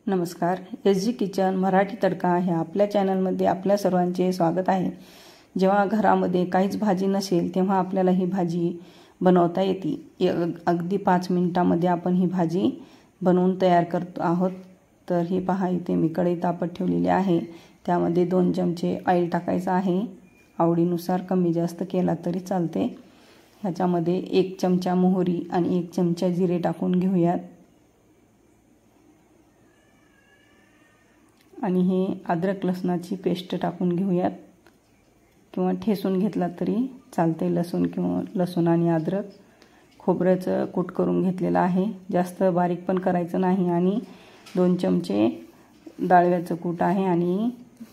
नमस्कार, SG kitchen Marathi तडका ह्या आपल्या चॅनलमध्ये आपल्या सर्वांचे स्वागत आहे। जेव्हा घरामध्ये काहीच भाजी नसेल तेव्हा आपल्याला ही भाजी बनवता येते। अगदी 5 मिनिटांमध्ये आपण ही भाजी बनवून तयार करतो आहोत। तर ही पहा, इथे मी कढई तापत ठेवलेली आहे। त्यामध्ये 2 चमचे ऑइल टाकायचं आहे। आवडीनुसार कमी जास्त केला तरी चालते। ह्याच्यामध्ये 1 चमचा मोहरी आणि 1 चमचा जिरे टाकून घेऊयात। आणि हे अद्रक लसणाची पेस्ट टाकून घेऊयात किंवा ठेसून घेतला तरी चालते। लसूण आणि अद्रक खोबऱ्याचं कूट करून घेतलेलं आहे। जास्त बारीक पण करायचं नाही। आणि 2 चमचे डाळव्याचं कूट आहे आणि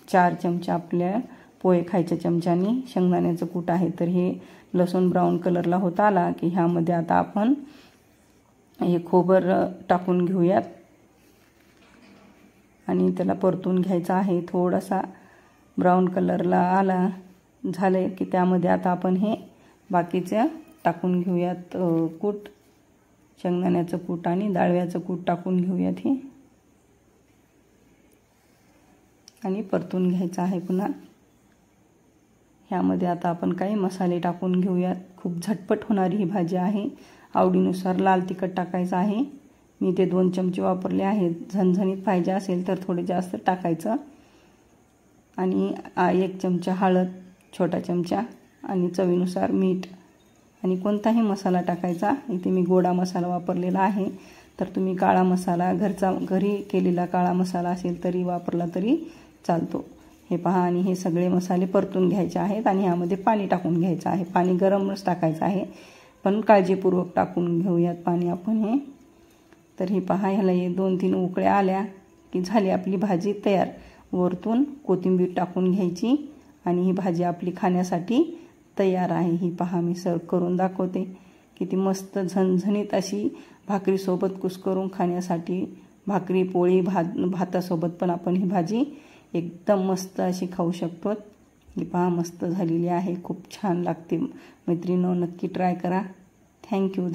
4 चमचे आपल्या पोहे खायच्या चमच्यानी शेंगदाण्याचं कूट आहे। तर हे लसूण ब्राऊन कलरला होत आला की ह्यामध्ये आता आपण हे खोबरं टाकून घेऊयात आणि त्याला परतून घ्यायचा आहे। थोडासा ब्राऊन कलरला आला झाले की त्यामध्ये आता आपण हे बाकीचे टाकून घेऊयात। कूट शेंगदाण्याचं कूट आणि डाळव्याचं कूट टाकून घेऊयात हे आणि परतून घ्यायचं आहे। पुन्हा ह्यामध्ये आता आपण काही मसाले टाकून घेऊयात। खूप झटपट होणारी ही भाजी आहे। आवडीनुसार लाल तिखट टाकायचं आहे। मी ते 2 चमचे वापरले आहेत। झणझणीत पाहिजे असेल तर थोडे जास्त टाकायचं। आणि 1 चमचा हळद, छोटा चमचा, आणि चवीनुसार मीठ आणि कोणताही मसाला टाकायचा। इथे मी गोडा मसाला वापरलेला आहे। तर तुम्ही काळा मसाला घरी केलेला काळा मसाला असेल तरी वापरला तरी चालतो। हे पहा, आणि हे सगळे मसाले परतून घ्यायचे आहेत आणि ह्यामध्ये पाणी टाकून घ्यायचं आहे। पाणी गरमच टाकायचं आहे, पण काळजीपूर्वक टाकून घेऊयात पाणी आपण हे। तर ही पहा, ह्याला 2-3 उकळ्या आल्या की झाली आपली भाजी तयार। वरतून कोथिंबीर टाकून घ्यायची आणि ही भाजी आपली खाण्यासाठी तयार आहे। ही पहा, मी सर्व करून दाखवते। किती मस्त झणझणीत अशी भाकरीसोबत कुस्करून खाण्यासाठी, भाकरी पोळी भातासोबत पण आपण ही भाजी एकदम मस्त अशी खाऊ शकतो। ही पहा, मस्त झालेली आहे। खूप छान लागते। मैत्रिणींनो, नक्की ट्राय करा। थँक्यू।